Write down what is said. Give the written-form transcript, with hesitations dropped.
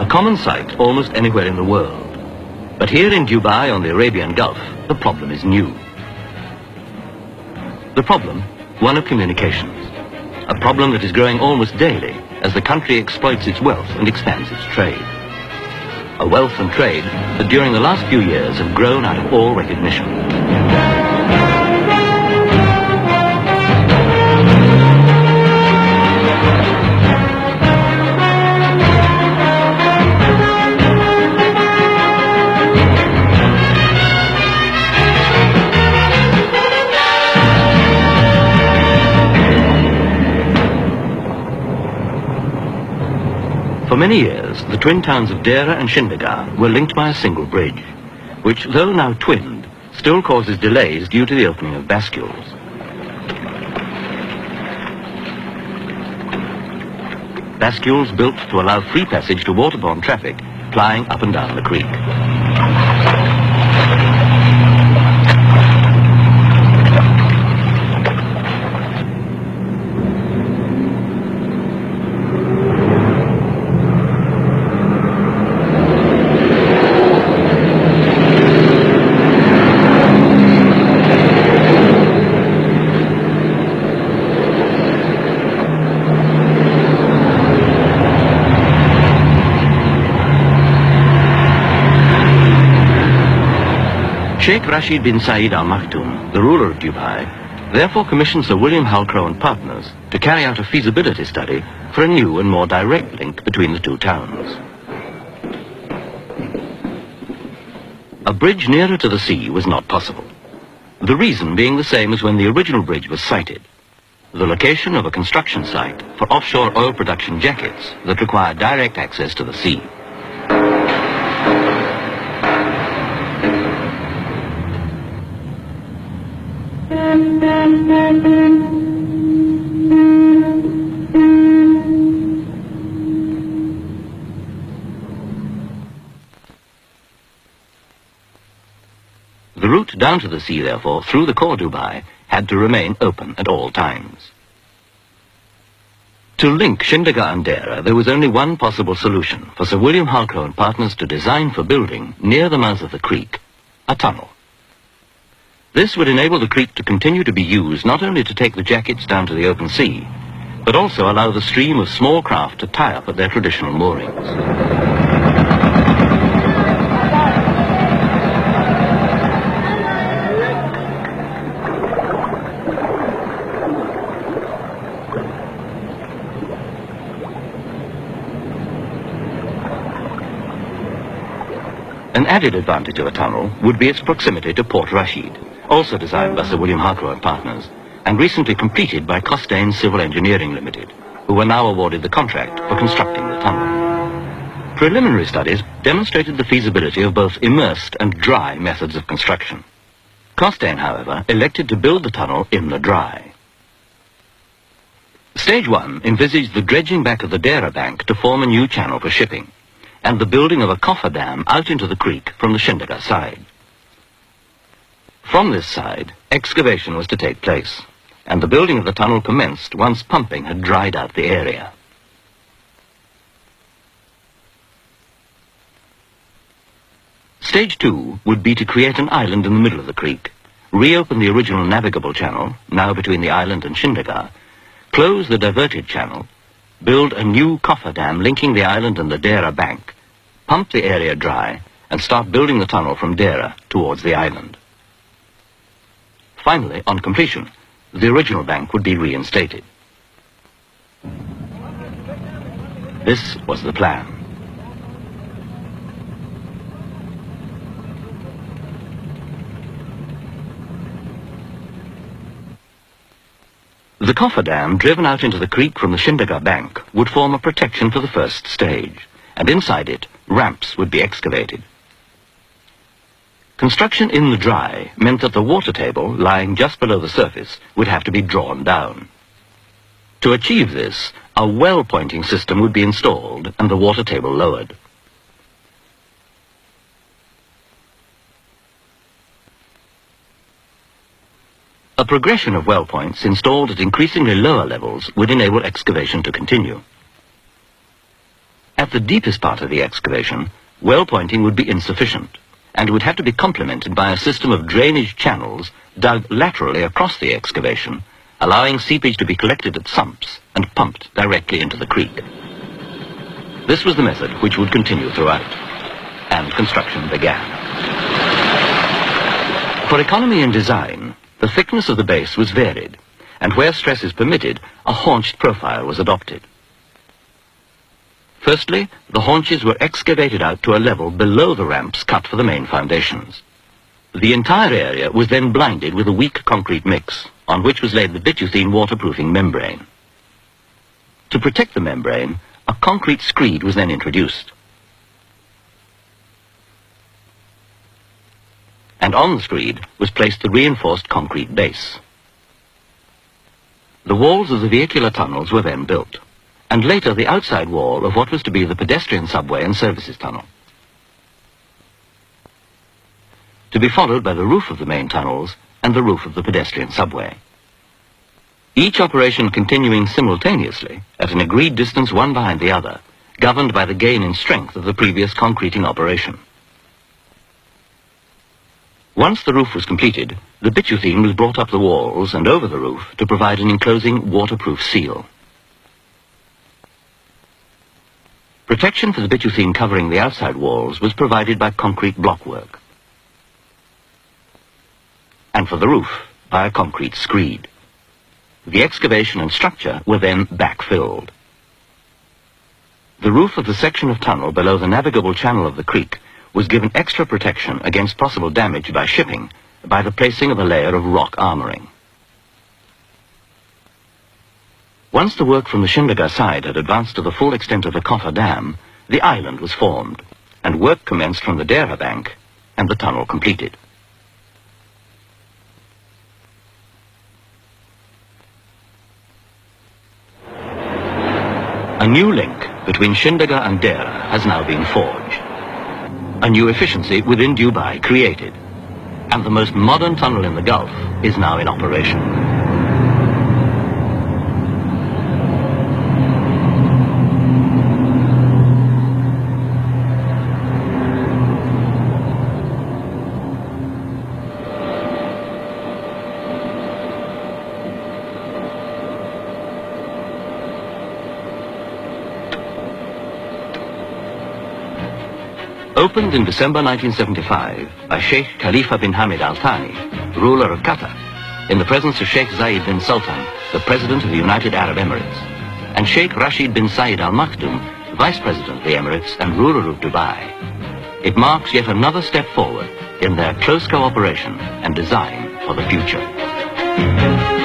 common sight almost anywhere in the world. But here in Dubai on the Arabian Gulf, the problem is new. The problem, one of communications. A problem that is growing almost daily as the country exploits its wealth and expands its trade. A wealth and trade that during the last few years have grown out of all recognition. For many years, the twin towns of Deira and Shindagar were linked by a single bridge, which, though now twinned, still causes delays due to the opening of bascules. Bascules built to allow free passage to waterborne traffic plying up and down the creek. Sheikh Rashid bin Saeed Al Maktoum, the ruler of Dubai, therefore commissioned Sir William Halcrow and partners to carry out a feasibility study for a new and more direct link between the two towns. A bridge nearer to the sea was not possible. The reason being the same as when the original bridge was sited: the location of a construction site for offshore oil production jackets that require direct access to the sea. The route down to the sea, therefore, through the core Dubai, had to remain open at all times. To link Shindagar and Deira, there was only one possible solution for Sir William Halcrow and partners to design for building, near the mouth of the creek, a tunnel. This would enable the creek to continue to be used not only to take the jackets down to the open sea, but also allow the stream of small craft to tie up at their traditional moorings. An added advantage of a tunnel would be its proximity to Port Rashid, also designed by Sir William Halcrow and partners, and recently completed by Costain Civil Engineering Limited, who were now awarded the contract for constructing the tunnel. Preliminary studies demonstrated the feasibility of both immersed and dry methods of construction. Costain, however, elected to build the tunnel in the dry. Stage 1 envisaged the dredging back of the Deira bank to form a new channel for shipping, and the building of a coffer dam out into the creek from the Shindagar side. From this side, excavation was to take place, and the building of the tunnel commenced once pumping had dried out the area. Stage 2 would be to create an island in the middle of the creek, reopen the original navigable channel, now between the island and Shindagar, close the diverted channel, build a new coffer dam linking the island and the Deira bank, pump the area dry, and start building the tunnel from Deira towards the island. Finally, on completion, the original bank would be reinstated. This was the plan. The coffer dam, driven out into the creek from the Shindagar bank, would form a protection for the first stage, and inside it, ramps would be excavated. Construction in the dry meant that the water table, lying just below the surface, would have to be drawn down. To achieve this, a well pointing system would be installed and the water table lowered. A progression of well points installed at increasingly lower levels would enable excavation to continue. At the deepest part of the excavation, well pointing would be insufficient, and would have to be complemented by a system of drainage channels dug laterally across the excavation, allowing seepage to be collected at sumps and pumped directly into the creek. This was the method which would continue throughout, and construction began. For economy in design, the thickness of the base was varied, and where stress is permitted, a haunched profile was adopted. Firstly, the haunches were excavated out to a level below the ramps cut for the main foundations. The entire area was then blinded with a weak concrete mix, on which was laid the bituthene waterproofing membrane. To protect the membrane, a concrete screed was then introduced. And on the screed was placed the reinforced concrete base. The walls of the vehicular tunnels were then built, and later the outside wall of what was to be the pedestrian subway and services tunnel, to be followed by the roof of the main tunnels and the roof of the pedestrian subway. Each operation continuing simultaneously at an agreed distance one behind the other, governed by the gain in strength of the previous concreting operation. Once the roof was completed, the bituthene was brought up the walls and over the roof to provide an enclosing waterproof seal. Protection for the bituthene covering the outside walls was provided by concrete blockwork, and for the roof by a concrete screed. The excavation and structure were then backfilled. The roof of the section of tunnel below the navigable channel of the creek was given extra protection against possible damage by shipping by the placing of a layer of rock armoring. Once the work from the Shindaga side had advanced to the full extent of the Kotha Dam, the island was formed, and work commenced from the Dera bank, and the tunnel completed. A new link between Shindaga and Dera has now been forged. A new efficiency within Dubai created, and the most modern tunnel in the Gulf is now in operation. Opened in December 1975 by Sheikh Khalifa bin Hamad Al Thani, ruler of Qatar, in the presence of Sheikh Zayed bin Sultan, the President of the United Arab Emirates, and Sheikh Rashid bin Zayed Al Maktoum, Vice President of the Emirates and ruler of Dubai. It marks yet another step forward in their close cooperation and design for the future.